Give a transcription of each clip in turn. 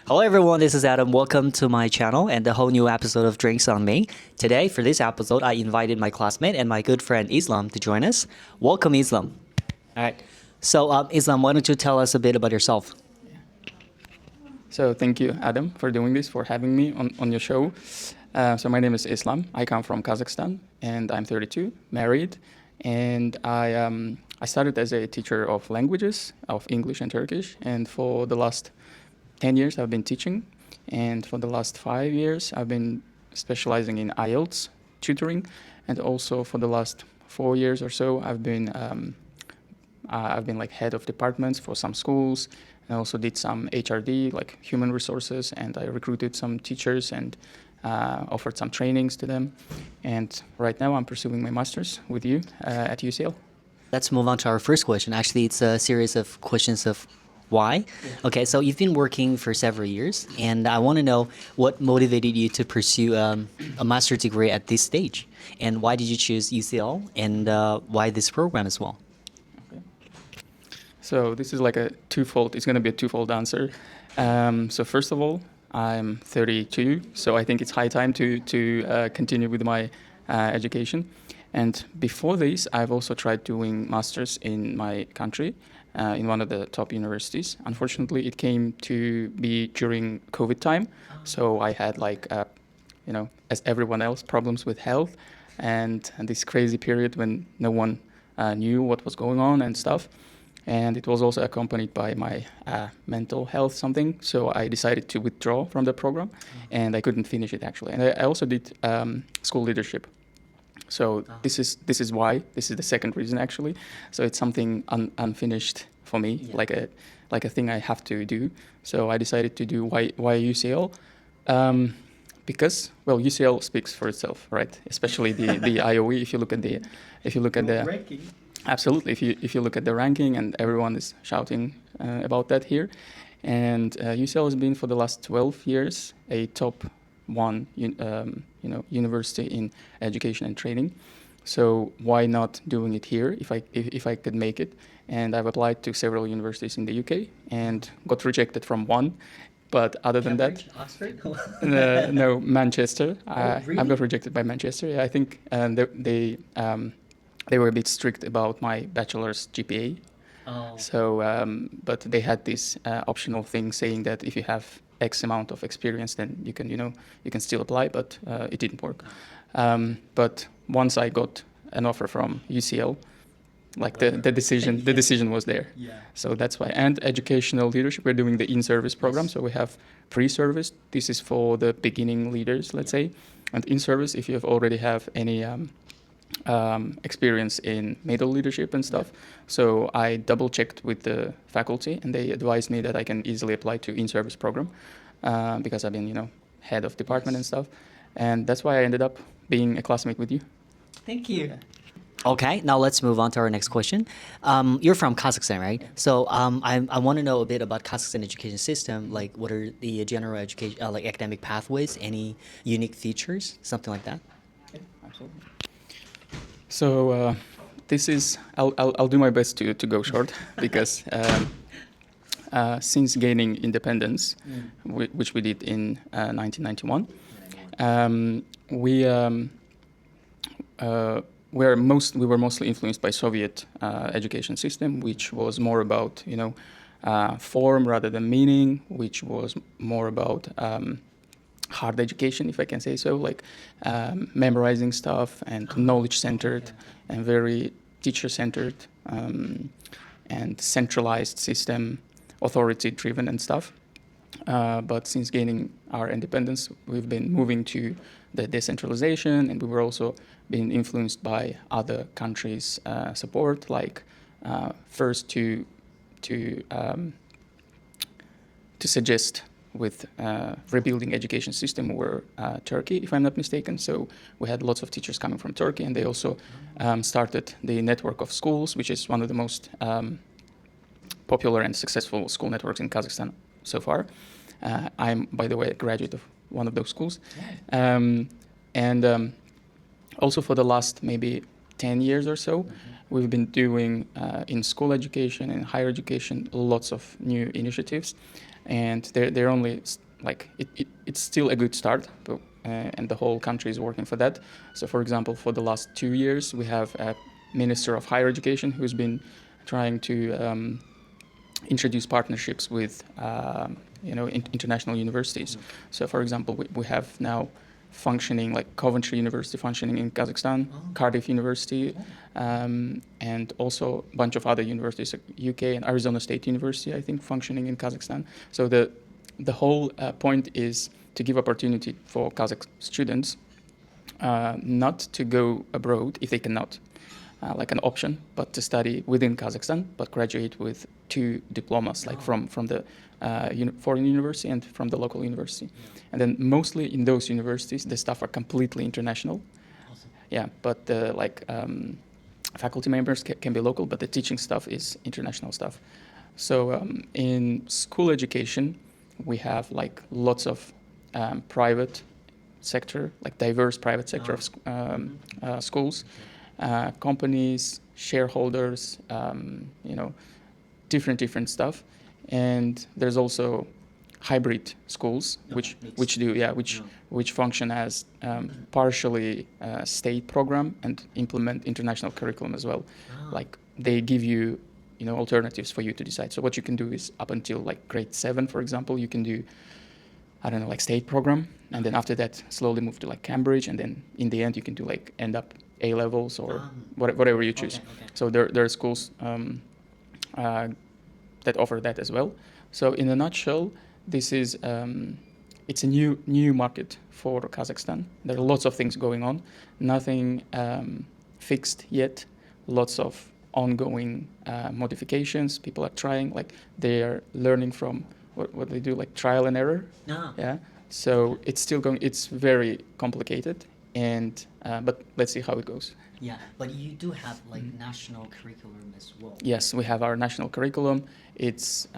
Hello everyone, this is Adam. Welcome to my channel and the whole new episode of Drinks on Me. Today, for this episode, I invited my classmate and my good friend Islam to join us. Welcome, Islam. All right. So, Islam, why don't you tell us a bit about yourself? So thank you, Adam, for doing this, for having me on your show. So my name is Islam. I come from Kazakhstan, and I'm 32, married, and I started as a teacher of languages, of English and Turkish, and for the last 10 years I've been teaching, and for the last 5 years I've been specializing in IELTS tutoring, and also for the last 4 years or so I've been like head of departments for some schools. I also did some HRD, like human resources, and I recruited some teachers and offered some trainings to them. And right now I'm pursuing my master's with you at UCL. Let's move on to our first question. Actually, it's a series of questions of why. Yeah. Okay, so you've been working for several years, and I want to know what motivated you to pursue a master's degree at this stage, and why did you choose UCL, and why this program as well? Okay. So this is like it's going to be a twofold answer. So first of all, I'm 32, so I think it's high time to continue with my education. And before this, I've also tried doing masters in my country, in one of the top universities. Unfortunately, it came to be during COVID time, so I had as everyone else, problems with health, and this crazy period when no one knew what was going on and stuff. And it was also accompanied by my mental health something, so I decided to withdraw from the program, and I couldn't finish it actually. And I also did school leadership. So this is why. This is the second reason actually. So it's something unfinished for me, yeah. like a thing I have to do. So I decided to do why UCL, because UCL speaks for itself, right? Especially the IOE. If you look at the ranking. Absolutely. If you look at the ranking, and everyone is shouting about that here, and UCL has been for the last 12 years a top one university in education and training. So why not doing it here if I could make it? And I've applied to several universities in the UK and got rejected from one. But other than that, Oxford? no, Manchester. Really? I got rejected by Manchester. Yeah, I think they were a bit strict about my bachelor's GPA. Oh. So, but they had this optional thing saying that if you have X amount of experience, then you can still apply, but it didn't work. But once I got an offer from UCL, the decision was there. Yeah. So that's why. And educational leadership, we're doing the in-service program. So we have pre-service. This is for the beginning leaders, let's say. And in-service, if you already have any experience in middle leadership and stuff. So I double checked with the faculty, and they advised me that I can easily apply to in-service program because I've been, head of department and stuff. And that's why I ended up being a classmate with you. Thank you. Okay, now let's move on to our next question. You're from Kazakhstan, right? So I want to know a bit about Kazakhstan education system. Like, what are the general education, academic pathways? Any unique features, something like that? Yeah, absolutely. So this is I'll do my best to go short because since gaining independence, which we did in 1991, we were mostly influenced by Soviet education system, which was more about form rather than meaning, which was more about hard education, if I can say so, like memorizing stuff and knowledge-centered and very teacher-centered and centralized system, authority-driven and stuff. But since gaining our independence, we've been moving to the decentralization, and we were also being influenced by other countries' support, like first to suggest with rebuilding education system were Turkey, if I'm not mistaken. So we had lots of teachers coming from Turkey, and they also started the network of schools, which is one of the most popular and successful school networks in Kazakhstan so far. I'm, by the way, a graduate of one of those schools. Also for the last maybe 10 years or so, we've been doing in school education and higher education lots of new initiatives. and they're only like it's still a good start, but, and the whole country is working for that. So, for example, for the last 2 years, we have a Minister of Higher Education who's been trying to introduce partnerships with international universities. So, for example, we have now functioning like Coventry University functioning in Kazakhstan, Cardiff University, and also a bunch of other universities, like UK and Arizona State University, I think, functioning in Kazakhstan. So the whole point is to give opportunity for Kazakh students not to go abroad if they cannot, like an option, but to study within Kazakhstan, but graduate with 2 diplomas, like from the foreign university and from the local university. And then mostly in those universities, the staff are completely international. Awesome. Yeah, but the faculty members can be local, but the teaching staff is international staff. So in school education, we have like lots of private sector, like diverse private sector of schools, companies, shareholders, different stuff. And there's also hybrid schools, which function as partially state program and implement international curriculum as well. Like they give you alternatives for you to decide. So what you can do is up until like grade 7, for example, you can do like state program, and then after that slowly move to like Cambridge, and then in the end you can do like end up A levels or whatever you choose. Okay. So there are schools that offer that as well. So in a nutshell, this is it's a new market for Kazakhstan. There are lots of things going on, nothing fixed yet. Lots of ongoing modifications. People are trying, like they are learning from what they do, like trial and error. Yeah. So it's still going. It's very complicated, and but let's see how it goes. Yeah, but you do have like national curriculum as well. Yes, we have our national curriculum. It's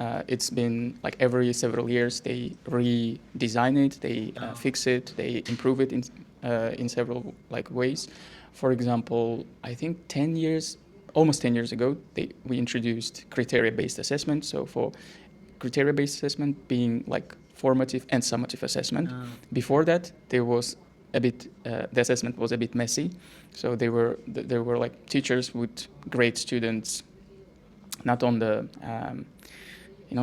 been like every several years they redesign it, they fix it, they improve it in several like ways. For example, I think almost 10 years ago, we introduced criteria-based assessment. So for criteria-based assessment being like formative and summative assessment. Before that, there was a bit the assessment was a bit messy. So there were like teachers would grade students not on the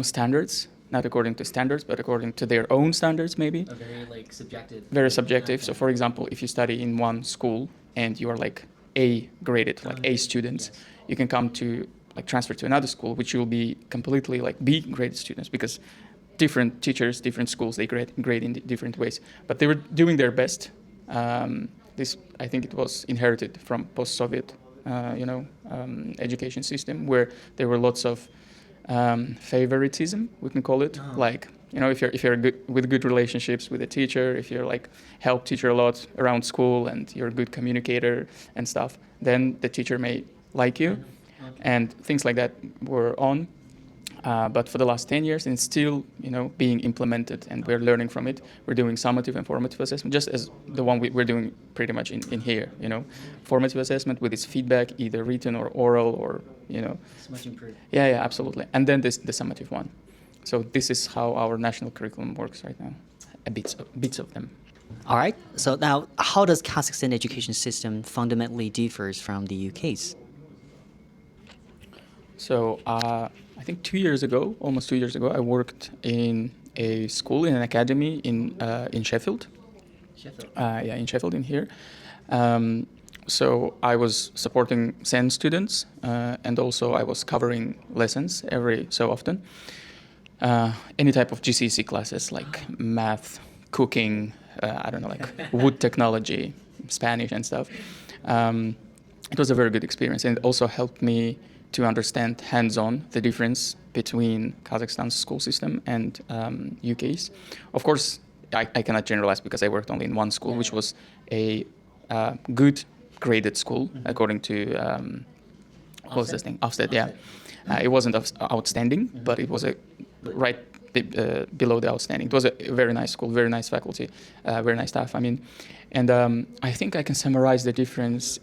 standards, not according to standards, but according to their own standards, maybe. A very like subjective. Very subjective. So for example, if you study in one school and you are like A graded, like A students, you can come to like transfer to another school, which will be completely like B graded students, because different teachers, different schools, they grade in different ways. But they were doing their best. This, I think it was inherited from post-Soviet, education system, where there were lots of favoritism, we can call it. Like, if you're good, with good relationships with a teacher, if you're like help teacher a lot around school and you're a good communicator and stuff, then the teacher may like you. And things like that were on. But for the last 10 years, and it's still, being implemented, and we're learning from it. We're doing summative and formative assessment, just as the one we're doing pretty much in here, Formative assessment with its feedback, either written or oral, or, It's much improved. Yeah, absolutely. And then the summative one. So this is how our national curriculum works right now, bits of them. All right. So now, how does Kazakhstan education system fundamentally differs from the UK's? So I think almost 2 years ago, I worked in a school, in an academy in Sheffield. In Sheffield, in here. So I was supporting SEN students, and also I was covering lessons every so often. Any type of GCSE classes, like math, cooking, like wood technology, Spanish and stuff. It was a very good experience, and it also helped me to understand hands-on the difference between Kazakhstan's school system and UK's. Of course, I cannot generalize because I worked only in one school, which was a good graded school, according to what was this thing? Ofsted, yeah. It wasn't outstanding, but it was right below the outstanding. It was a very nice school, very nice faculty, very nice staff. And I think I can summarize the difference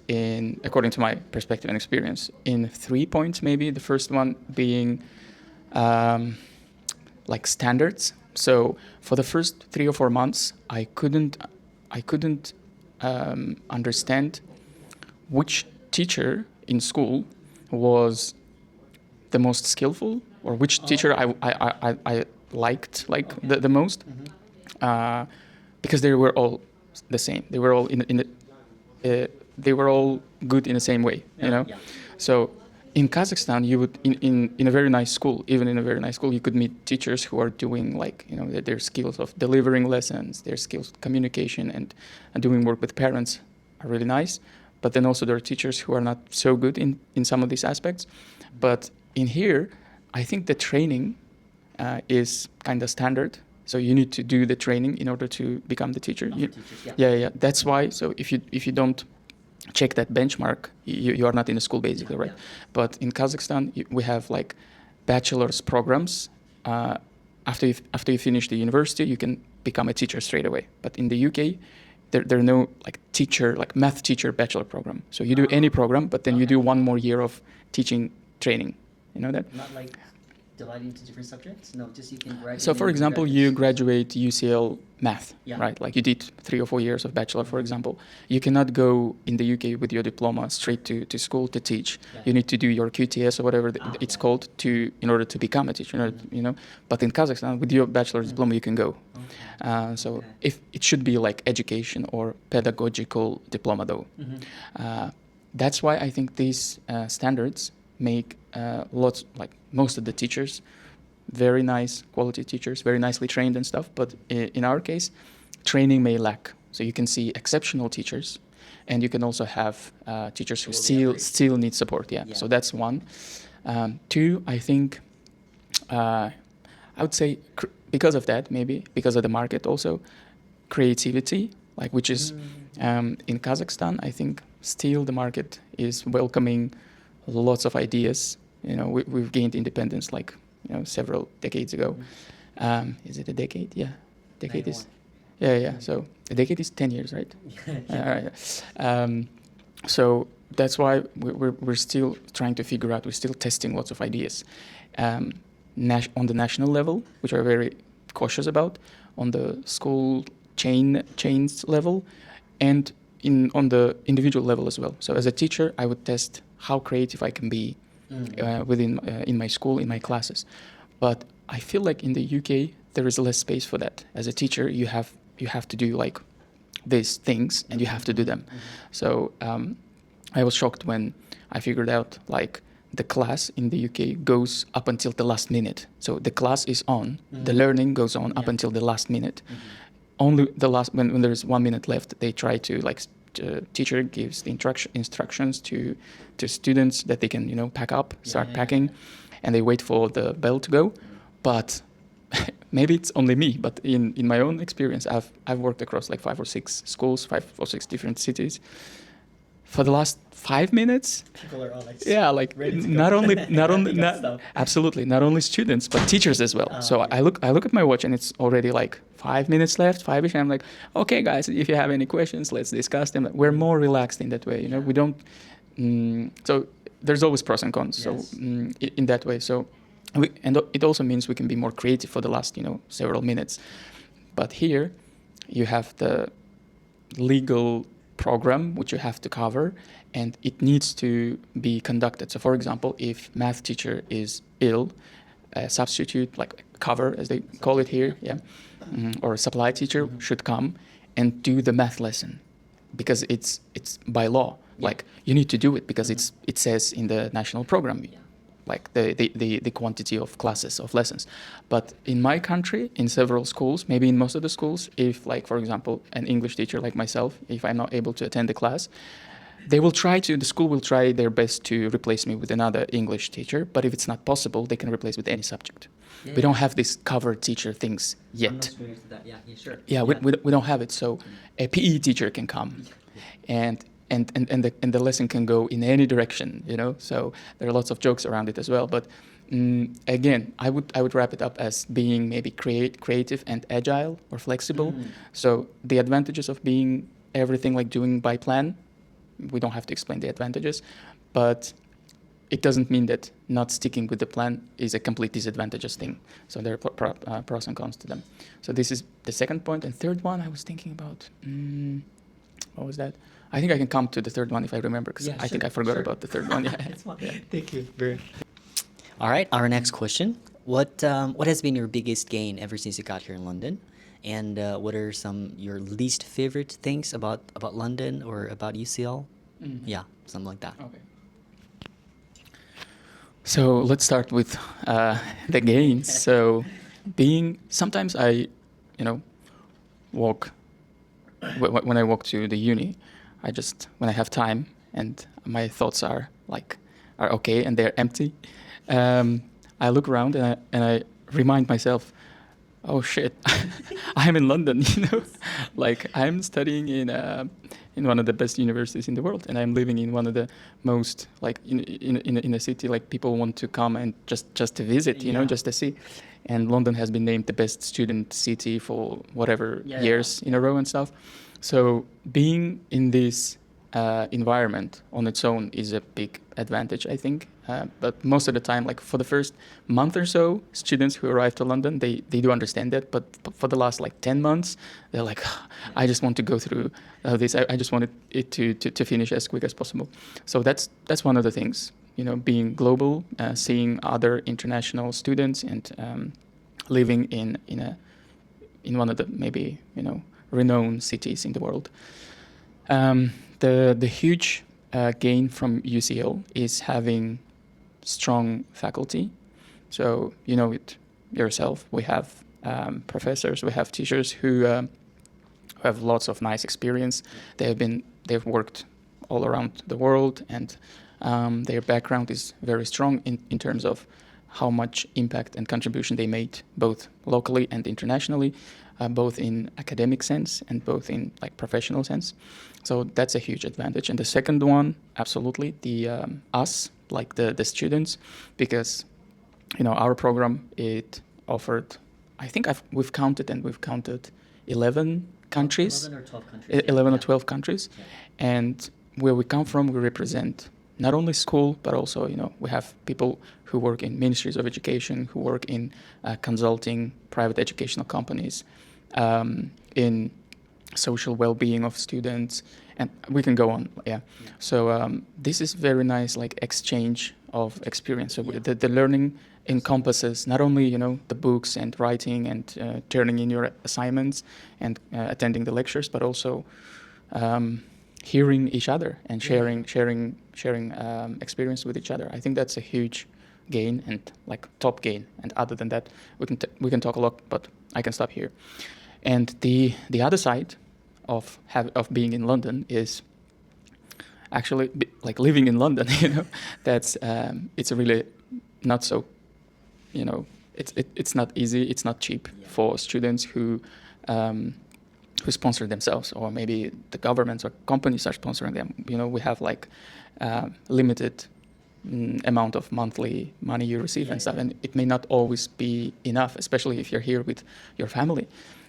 according to my perspective and experience, in 3 points maybe. The first one being like standards. So for the first 3 or 4 months, I couldn't understand which teacher in school was the most skillful, or which teacher I liked the most, because they were all the same. They were all they were all good in the same way, you know. So in Kazakhstan, you would in a very nice school, even in a very nice school, you could meet teachers who are doing like, you know, their skills of delivering lessons, their skills of communication and doing work with parents are really nice. But then also there are teachers who are not so good in some of these aspects. But in here, I think the training is kind of standard. So you need to do the training in order to become the teacher. Yeah. That's why. So if you don't check that benchmark, you are not in a school basically, right? But in Kazakhstan, we have like bachelor's programs. After you finish the university, you can become a teacher straight away. But in the UK, there are no like math teacher bachelor program. So you do any program, but then you do 1 more year of teaching training. You know that? Not like divided into different subjects? No, just you can graduate. So for example, you graduate UCL math, Yeah. right? Like you did 3 or 4 years of bachelor, for example. You cannot go in the UK with your diploma straight to school to teach. Yeah. You need to do your QTS or whatever it's called in order to become a teacher. You know. But in Kazakhstan, with your bachelor's diploma, you can go. So if it should be like education or pedagogical diploma, though. That's why I think these standards make most of the teachers very nice quality teachers, very nicely trained and stuff. But in our case, training may lack. So you can see exceptional teachers, and you can also have teachers who still need support. Yeah. So that's one. 2, I think, I would say because of that, maybe because of the market also, creativity, like which is in Kazakhstan, I think still the market is welcoming lots of ideas. You know, we've gained independence like, you know, several decades ago. Is it a decade? Yeah, decade is. Yeah. So a decade is 10 years, right? So that's why we're still trying to figure out. We're still testing lots of ideas on the national level, which we're very cautious about, on the school chains level, and on the individual level as well. So as a teacher, I would test how creative I can be in my school, in my classes. But I feel like in the UK there is less space for that. As a teacher, you have to do like these things, and you have to do them. So I was shocked when I figured out like the class in the UK goes up until the last minute. So the class is on, the learning goes on up until the last minute. Only the last when there's 1 minute left, they try to like. Teacher gives the instructions to students that they can, you know, start packing, and they wait for the bell to go. But maybe it's only me, but in my own experience, I've worked across like 5 or 6 schools, 5 or 6 different cities. For the last 5 minutes, people are all like absolutely not only students but teachers as well. So I look at my watch, and it's already like 5 minutes left, 5ish. I'm like, okay, guys, if you have any questions, let's discuss them. We're more relaxed in that way, you know. We don't. So there's always pros and cons. Yes. So in that way, so it also means we can be more creative for the last, you know, several minutes. But here, you have the legal program which you have to cover, and it needs to be conducted. So for example, if math teacher is ill, a substitute, like cover as they call it here, or a supply teacher should come and do the math lesson, because it's by law, like you need to do it because it says in the national program, like the quantity of classes, of lessons. But in my country, in several schools, maybe in most of the schools, if like, for example, an English teacher like myself, if I'm not able to attend the class, the school will try their best to replace me with another English teacher. But if it's not possible, they can replace with any subject. We don't have this cover teacher things yet. I'm not experienced with that. Yeah, sure. We don't have it. So a PE teacher can come, and the lesson can go in any direction, you know. So there are lots of jokes around it as well. But again, I would wrap it up as being maybe creative and agile or flexible. So the advantages of being everything like doing by plan, we don't have to explain the advantages, but it doesn't mean that not sticking with the plan is a complete disadvantageous thing. So there are pros and cons to them. So this is the second point. And third one I was thinking about, what was that? I think I can come to the third one if I remember, because I think I forgot about the third one. Yeah. It's fine. Thank you. All right, our next question. What has been your biggest gain ever since you got here in London? And what are some your least favorite things about London or about UCL? Yeah, something like that. Okay. So let's start with the gains. So sometimes I, walk, when I walk to the uni, when I have time and my thoughts are okay and they're empty, I look around and I remind myself, oh shit, I'm in London, like I'm studying in one of the best universities in the world, and I'm living in one of the most in a city like people want to come and just to visit, just to see. And London has been named the best student city for whatever years in a row and stuff. So being in this environment on its own is a big advantage, I think. But most of the time, like for the first month or so, students who arrive to London, they do understand that. But for the last 10 months, they're like, I just want to go through this. I just wanted it to finish as quick as possible. So that's one of the things, being global, seeing other international students, and living in one of the maybe renowned cities in the world. The huge gain from UCL is having strong faculty. So you know it yourself. We have professors, we have teachers who have lots of nice experience. They've worked all around the world, and their background is very strong in terms of how much impact and contribution they made, both locally and internationally, both in academic sense and both in professional sense. So that's a huge advantage. And the second one, absolutely, us, the students, because our program, it offered, I think we've counted 11 countries, 11 or 12 countries. 11 or 12 countries, and where we come from, we represent not only school, but also we have people who work in ministries of education, who work in consulting, private educational companies, in social well-being of students, and we can go on. So this is very nice exchange of experience. So the learning encompasses not only the books and writing and turning in your assignments and attending the lectures, but also hearing each other and sharing experience with each other. I think that's a huge gain and top gain. And other than that, we can talk a lot, but I can stop here. And the other side of being in London is actually living in London. That's it's a really not so, it's not easy. It's not cheap for students who sponsor themselves, or maybe the governments or companies are sponsoring them. We have limited amount of monthly money you receive and stuff, and it may not always be enough, especially if you're here with your family,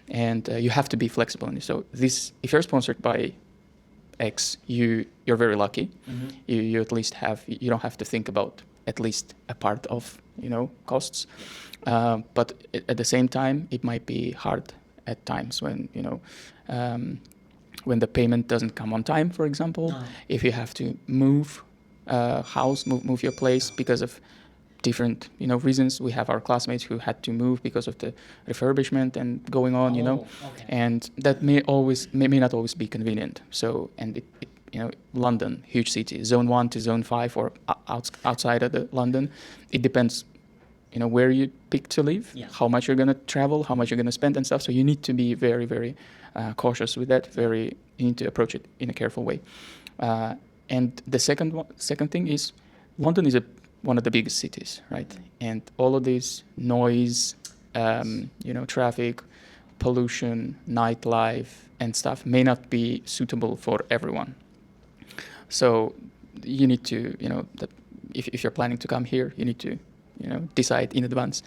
and you have to be flexible. And so if you're sponsored by X, you're very lucky. Mm-hmm. You at least you don't have to think about at least a part of costs, but at the same time it might be hard at times when when the payment doesn't come on time, for example. If you have to move house, move your place because of different reasons. We have our classmates who had to move because of the refurbishment and going on, okay. And that may not always be convenient. So, and it London, huge city, zone 1 to zone 5 or outside of London, it depends where you pick to live, how much you're going to travel, how much you're going to spend and stuff. So you need to be very, very cautious with that. You need to approach it in a careful way. And the second thing is, London is one of the biggest cities, right? And all of this noise, traffic, pollution, nightlife and stuff may not be suitable for everyone. So you need to, if you're planning to come here, you need to, decide in advance.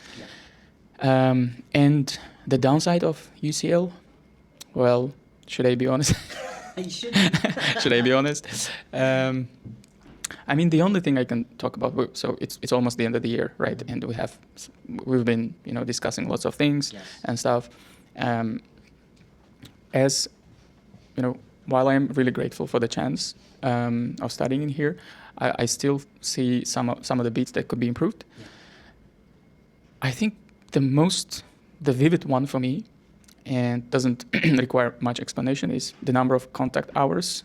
And the downside of UCL, well, should I be honest? You should. Should I be honest? I mean, the only thing I can talk about, so it's almost the end of the year, right? Mm-hmm. And we've been, discussing lots of things Yes. and stuff. As while I'm really grateful for the chance of studying in here, I still see some of the bits that could be improved. Yeah. I think the vivid one for me, and doesn't require much explanation, is the number of contact hours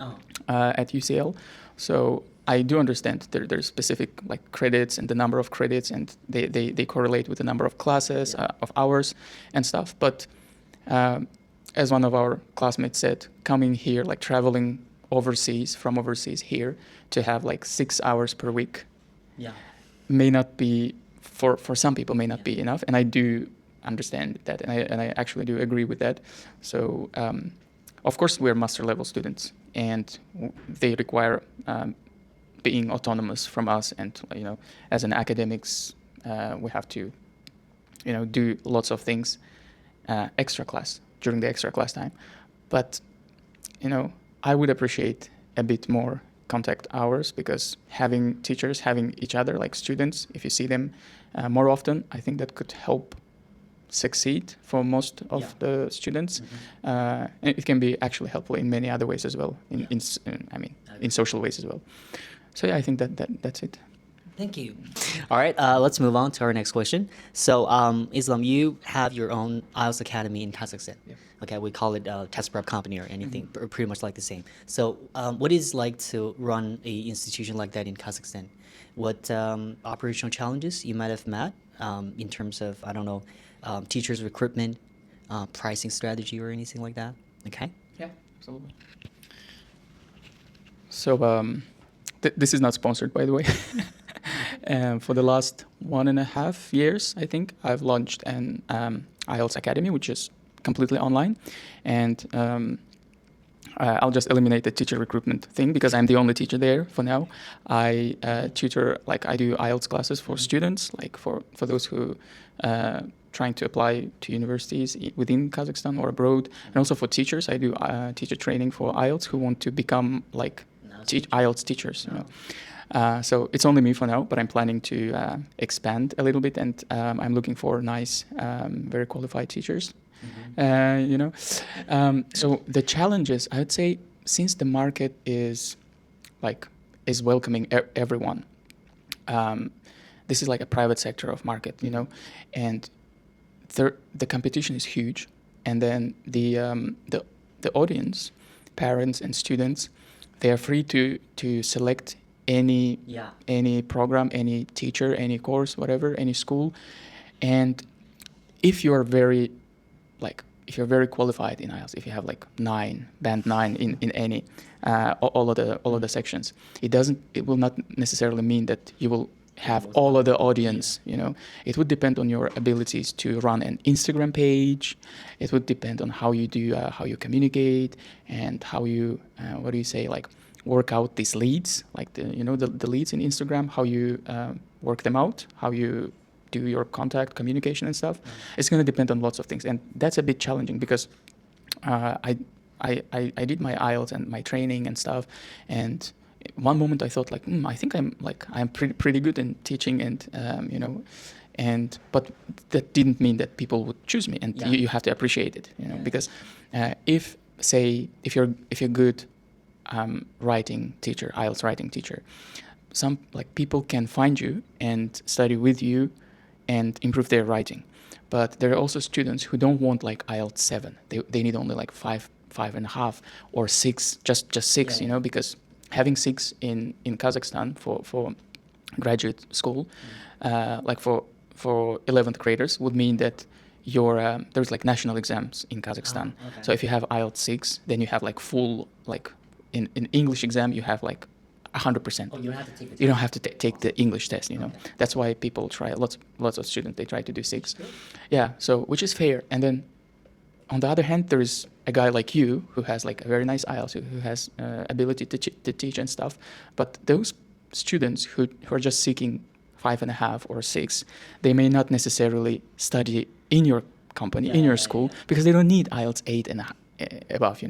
Oh. at UCL. So I do understand there's specific like credits and the number of credits, and they correlate with the number of classes, Yeah. of hours and stuff. But as one of our classmates said, coming here, like traveling from overseas here, to have like 6 hours per week Yeah. may not be, for some people, may not be enough. And I do understand that, and I actually do agree with that. So of course we're master level students, and they require being autonomous from us, and as an academics we have to do lots of things extra class during the extra class time. But I would appreciate a bit more contact hours, because having teachers, having each other, like students, if you see them more often, I think that could help succeed for most of Yeah. the students. Mm-hmm. And it can be actually helpful in many other ways as well, Yeah. in social ways as well. So yeah, I think that's it. Thank you. All right, let's move on to our next question. So, Islam, you have your own IELTS Academy in Kazakhstan. Yeah. Okay, we call it test prep company or anything, pretty much like the same. So, what is it like to run a institution like that in Kazakhstan? What operational challenges you might have met in terms of, I don't know, teachers recruitment, pricing strategy, or anything like that? Okay. Yeah, absolutely. So this is not sponsored, by the way. For the last 1.5 years, I think, I've launched an IELTS Academy, which is completely online. And I'll just eliminate the teacher recruitment thing, because I'm the only teacher there for now. I tutor, like I do IELTS classes for students, like for those who trying to apply to universities within Kazakhstan or abroad. And also for teachers, I do teacher training for IELTS who want to become like IELTS teachers. So it's only me for now, but I'm planning to expand a little bit, and I'm looking for nice, very qualified teachers. So the challenges, I would say, since the market is welcoming everyone, this is like a private sector of market, and the competition is huge, and then the audience, parents and students, they are free to select any program, any teacher, any course, whatever, any school. And if you're very qualified in IELTS, if you have like band 9 in any all of the sections, it will not necessarily mean that you will have all of the audience. It would depend on your abilities to run an Instagram page. It would depend on how you do how you communicate, and how you work out these leads, like the leads in Instagram, how you work them out, how you do your contact communication and stuff. It's going to depend on lots of things, and that's a bit challenging, because I did my IELTS and my training and stuff, and one moment I thought I think I'm pretty good in teaching, and but that didn't mean that people would choose me, and you have to appreciate it, because if you're good writing teacher, IELTS writing teacher, some people can find you and study with you and improve their writing. But there are also students who don't want IELTS 7. They need only 5.5 or 6, just 6, because having 6 in Kazakhstan for graduate school, for 11th graders, would mean that there's national exams in Kazakhstan. Okay. So if you have IELTS 6, then you have full in English exam you have 100%. Oh, you don't have to take the test. You don't have to take the English test. Okay. That's why people try. Lots of students, they try to do 6. Yeah. So which is fair. And then on the other hand, there is a guy like you who has a very nice IELTS, who has ability to teach and stuff. But those students who are just seeking 5.5 or 6, they may not necessarily study in your company, in your school, because they don't need IELTS 8 above,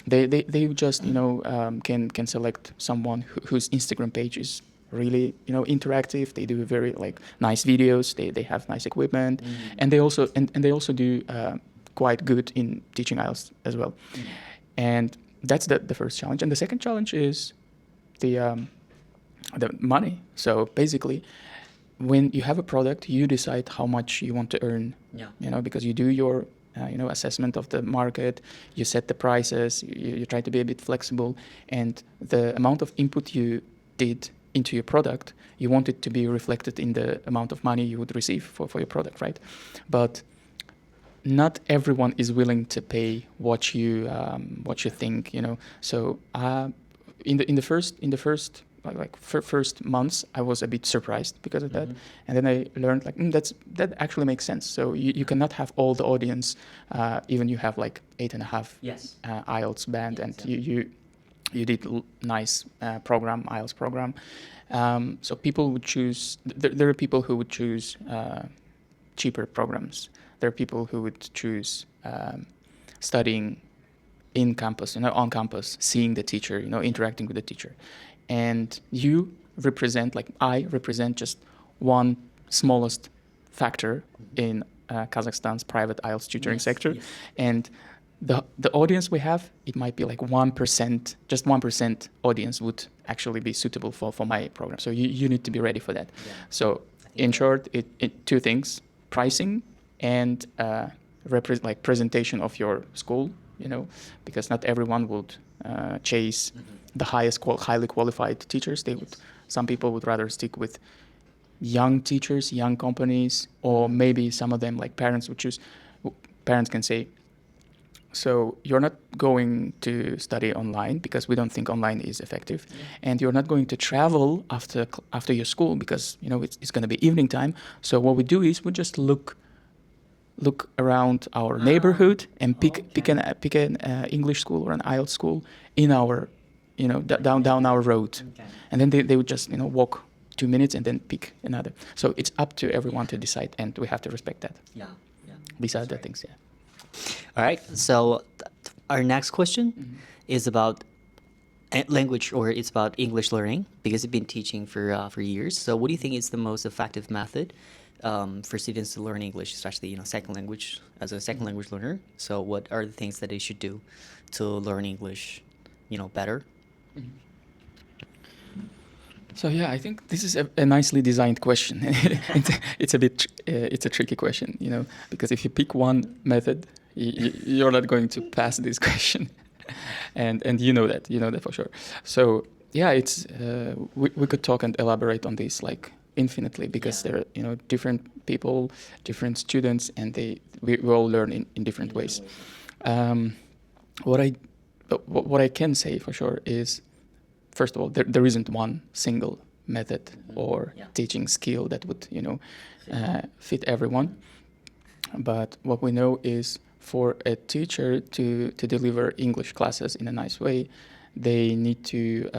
they just can select someone whose Instagram page is really interactive. They do very like nice videos. They have nice equipment, and they also do quite good in teaching IELTS as well. And that's the first challenge. And the second challenge is the money. So basically, when you have a product, you decide how much you want to earn. Because you do your assessment of the market, you set the prices, you try to be a bit flexible, and the amount of input you did into your product, you want it to be reflected in the amount of money you would receive for your product, right? But not everyone is willing to pay what you think, So in the first months, I was a bit surprised because of that, and then I learned like that actually makes sense. So you cannot have all the audience, even you have like 8.5 IELTS band, and you did nice IELTS program. So people would choose. There are people who would choose cheaper programs. There are people who would choose studying in campus, on campus, seeing the teacher, interacting with the teacher. And you represent, like I represent, just one smallest factor in Kazakhstan's private IELTS tutoring sector. And the audience we have, it might be like 1%, just 1% audience would actually be suitable for my program. So you need to be ready for that. So in short, it two things: pricing and presentation of your school, because not everyone would chase the highly qualified teachers. Some people would rather stick with young teachers, young companies, or maybe some of them, like parents can say, so you're not going to study online because we don't think online is effective, and you're not going to travel after your school because it's going to be evening time. So what we do is we just look around our neighborhood and pick an English school or an IELTS school in our down our road, and then they would just walk 2 minutes and then pick another. So it's up to everyone to decide, and we have to respect that. These are the things. All right. So our next question is about language, or it's about English learning, because you've been teaching for years. So what do you think is the most effective method for students to learn English, especially second language, as a second language learner? So what are the things that they should do to learn English better? So I think this is a nicely designed question. It's a tricky question, because if you pick one method, you're not going to pass this question, and you know that for sure. So it's we could talk and elaborate on this like infinitely, because there are different people, different students, and we all learn in different ways. What I can say for sure is, first of all, there isn't one single method or teaching skill that would fit everyone. But what we know is, for a teacher to deliver English classes in a nice way, they need to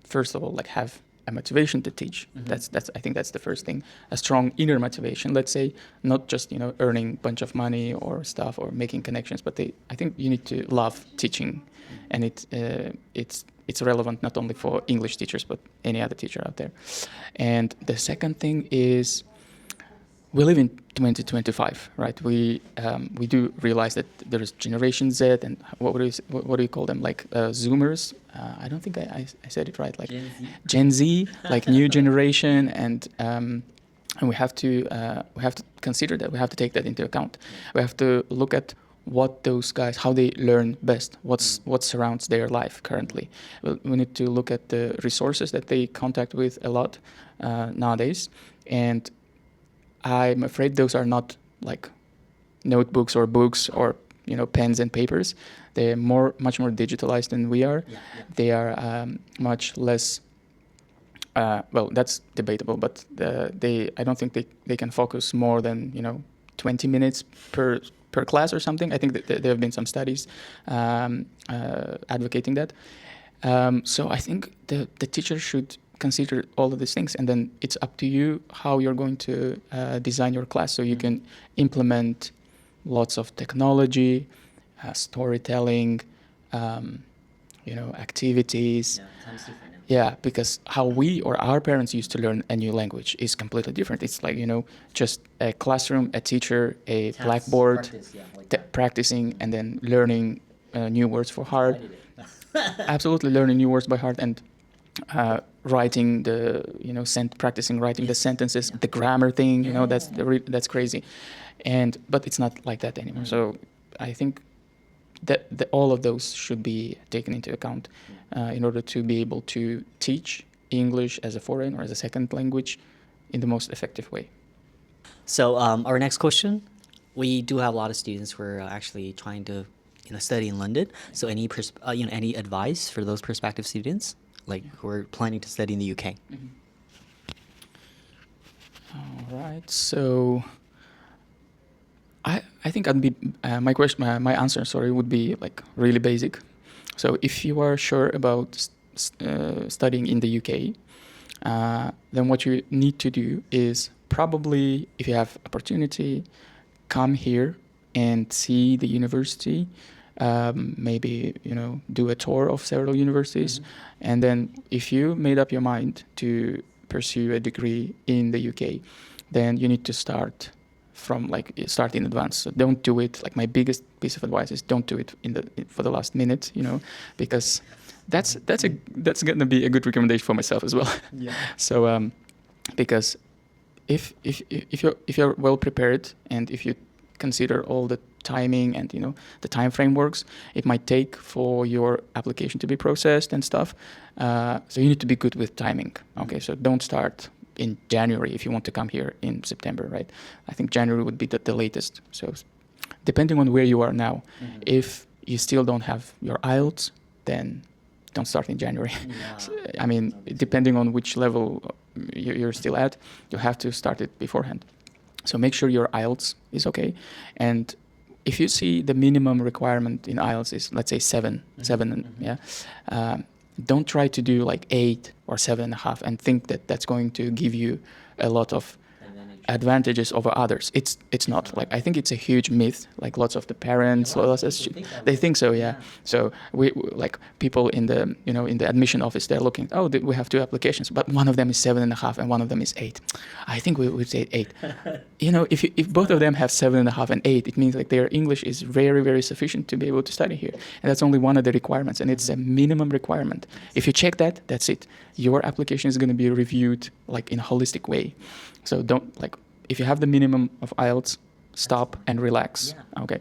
first of all have a motivation to teach. I think that's the first thing. A strong inner motivation, let's say, not just earning a bunch of money or stuff or making connections, but I think you need to love teaching, and it's relevant not only for English teachers but any other teacher out there. And the second thing is, we live in 2025, right? We do realize that there is Generation Z, and what do you call them? Like Zoomers. I don't think I said it right. Like Gen Z, like new generation, and we have to consider that. We have to take that into account. We have to look at what those guys, how they learn best, what surrounds their life currently. We need to look at the resources that they contact with a lot nowadays, and I'm afraid those are not like notebooks or books or pens and papers. They're much more digitalized than we are. They are much less. Well, that's debatable, but I don't think they can focus more than 20 minutes per class or something. I think that there have been some studies advocating that. So I think the teacher should consider all of these things, and then it's up to you how you're going to design your class, so you can implement lots of technology, storytelling, activities. time's different now. Yeah, because how we or our parents used to learn a new language is completely different. It's like, just a classroom, a teacher, a Tasks, blackboard, practice, like that. practicing, and then learning new words for heart. I did it. Absolutely learning new words by heart, and writing the, practicing writing the sentences, the grammar thing, that's crazy. But it's not like that anymore. So I think that all of those should be taken into account in order to be able to teach English as a foreign or as a second language in the most effective way. So our next question, we do have a lot of students who are actually trying to study in London. So any any advice for those prospective students like who are planning to study in the UK? All right. So I think I'd be my answer would be like really basic. So if you are sure about studying in the UK, then what you need to do is probably, if you have opportunity, come here and see the university. Maybe do a tour of several universities, and then if you made up your mind to pursue a degree in the UK, then you need to start in advance. So don't do it. Like, my biggest piece of advice is don't do it for the last minute, because that's going to be a good recommendation for myself as well. Yeah. So because if you're well prepared, and if you consider all the timing and the time frameworks it might take for your application to be processed and stuff, so you need to be good with timing. Okay, so don't start in January if you want to come here in September, right? I think January would be the latest. So depending on where you are now, if you still don't have your IELTS, then don't start in January. Yeah. I mean, depending on which level you're still at, you have to start it beforehand. So make sure your IELTS is okay. And if you see the minimum requirement in IELTS is, let's say, 7, don't try to do like 8 or 7.5 and think that that's going to give you a lot of advantages over others. It's not. Like, I think it's a huge myth. Like, lots of the parents, they think so. Yeah. So we like people in the in the admission office, they're looking. Oh, we have 2 applications, but one of them is 7.5 and one of them is 8. I think we would say 8. If both of them have 7.5 and 8, it means like their English is very, very sufficient to be able to study here, and that's only one of the requirements, and it's a minimum requirement. If you check that, that's it. Your application is going to be reviewed like in a holistic way. So don't, if you have the minimum of IELTS, stop and relax. Yeah. Okay.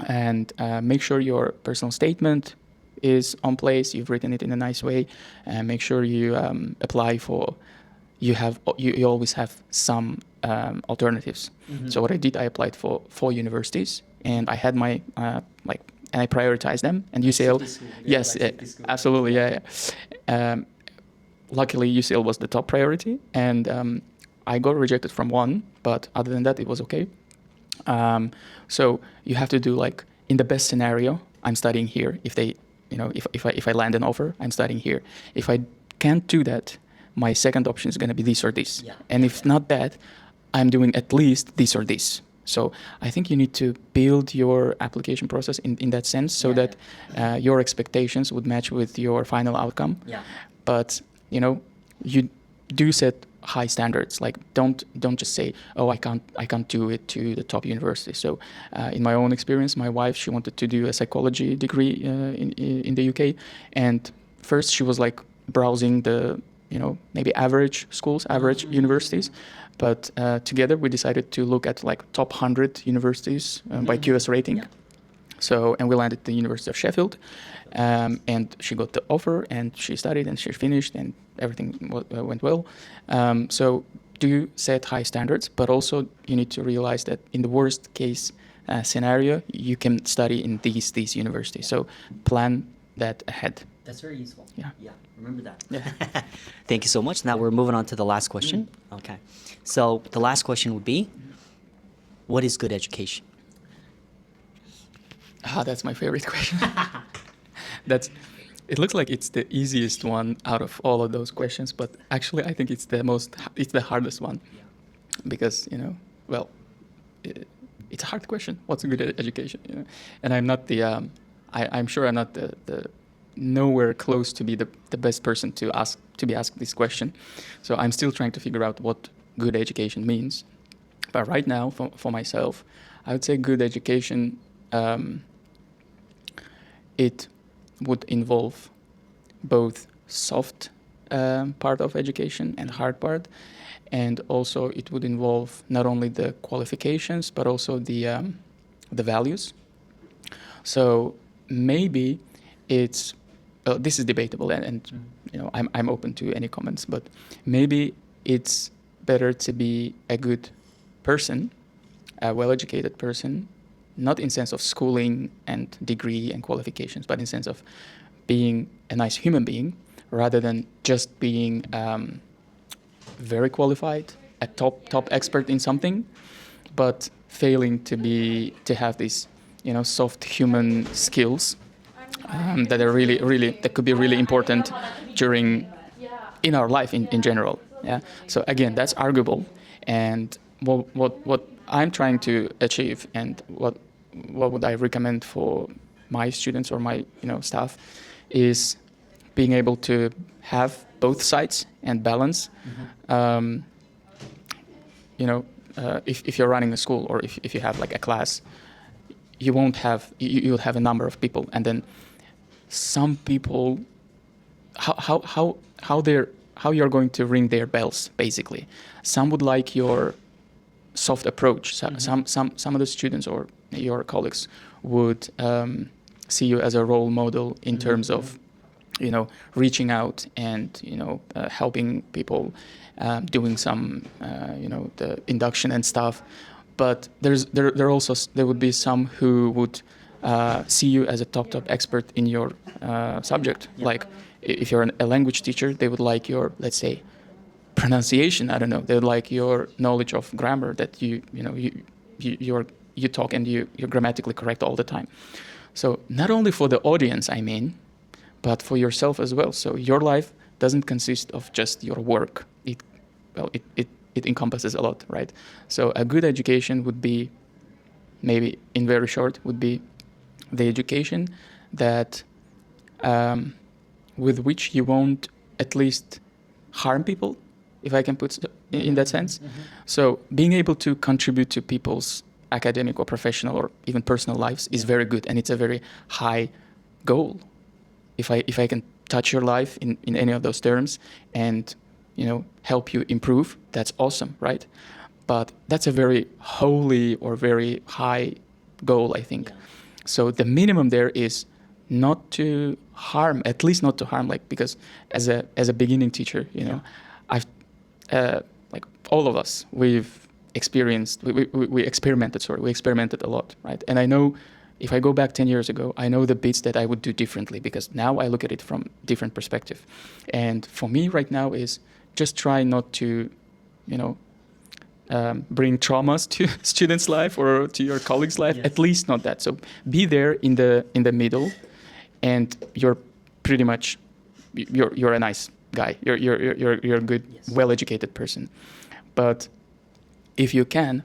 And make sure your personal statement is on place. You've written it in a nice way, and make sure you apply for. You always have some alternatives. So what I did, I applied for 4 universities, and I had my and I prioritized them. And UCL, yes, absolutely, yeah. Luckily, UCL was the top priority, and I got rejected from one, but other than that, it was okay. So you have to do in the best scenario, I'm studying here. If they, if I land an offer, I'm studying here. If I can't do that, my second option is going to be this or this. Yeah. And if not that, I'm doing at least this or this. So I think you need to build your application process in that sense, so that your expectations would match with your final outcome. Yeah. But you do set high standards. Like, don't just say, oh, I can't do it to the top university. So in my own experience, my wife, she wanted to do a psychology degree in the UK, and first she was browsing the maybe average schools, average universities, but together we decided to look at top 100 universities by QS rating. Yeah. So, and we landed at the University of Sheffield, and she got the offer, and she studied, and she finished, and everything went well. So do set high standards, but also you need to realize that in the worst case scenario, you can study in these universities. So plan that ahead. That's very useful. Yeah. Yeah. Remember that. Yeah. Thank you so much. Now we're moving on to the last question. Okay. So the last question would be, what is good education? That's my favorite question. It looks like it's the easiest one out of all of those questions, but actually I think it's the hardest one, because it's a hard question. What's a good education? You know? And I'm not the I'm sure I'm not the nowhere close to be the best person to be asked this question. So I'm still trying to figure out what good education means. But right now, for myself, I would say good education, it would involve both soft part of education and hard part. And also it would involve not only the qualifications, but also the values. So maybe it's, this is debatable, and you know, I'm open to any comments, but maybe it's better to be a good person, a well-educated person, not in sense of schooling and degree and qualifications, but in sense of being a nice human being, rather than just being very qualified, a top expert in something, but failing to have these, you know, soft human skills that are really that could be really important in our life in general. Yeah. So again, that's arguable, and what I'm trying to achieve, and what would I recommend for my students or my, you know, staff, is being able to have both sides and balance. You know, if you're running a school, or if you have like a class, you'll have a number of people, and then some people, how you're going to ring their bells, basically. Some would like your soft approach. Some of the students or your colleagues would see you as a role model in terms of, you know, reaching out and, you know, helping people, doing some, you know, the induction and stuff. But there would be some who would see you as a top expert in your subject. Yeah. Like if you're a language teacher, they would like your, let's say, pronunciation. I don't know. They would like your knowledge of grammar, that you talk and you're grammatically correct all the time. So not only for the audience, I mean, but for yourself as well. So your life doesn't consist of just your work. It encompasses a lot, right? So a good education would be, maybe in very short, would be the education that with which you won't at least harm people, if I can put in that sense. So being able to contribute to people's academic or professional or even personal lives is very good, and it's a very high goal. If I can touch your life in any of those terms and, you know, help you improve, that's awesome, right? But that's a very holy or very high goal, I think. Yeah. So the minimum there is not to harm, at least not to harm, like, because as a beginning teacher, you know, I've like all of us, we've experienced, we experimented a lot, right? And I know if I go back 10 years ago, I know the bits that I would do differently, because now I look at it from different perspective. And for me right now is just try not to, you know, bring traumas to students' life or to your colleagues' life. Yes. At least not that. So be there in the middle, and you're pretty much you're a nice guy. You're a good, yes, well-educated person. But if you can,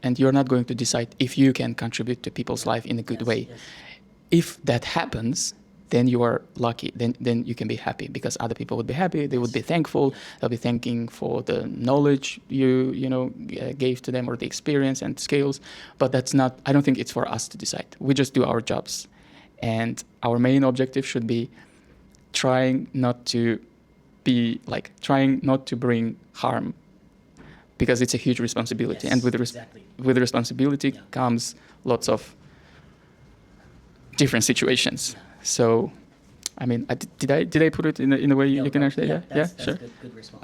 and you're not going to decide if you can contribute to people's life in a good, yes, way. Yes. If that happens, then you are lucky. Then you can be happy, because other people would be happy. They would be thankful. They'll be thanking for the knowledge you gave to them, or the experience and skills. Not. I don't think it's for us to decide. We just do our jobs, and our main objective should be trying not to bring harm, because it's a huge responsibility. Yes, and with responsibility, yeah, comes lots of different situations. Yeah. So, I mean, did I put it in a way you can understand? Yeah, that's sure. Good response.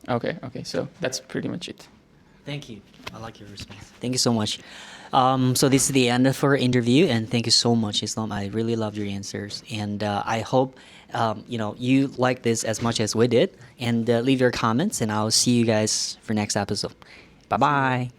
Okay. So that's pretty much it. Thank you. I like your response. Thank you so much. So this is the end of our interview, and thank you so much, Islam. I really loved your answers, and I hope you like this as much as we did. And leave your comments, and I'll see you guys for next episode. Bye bye.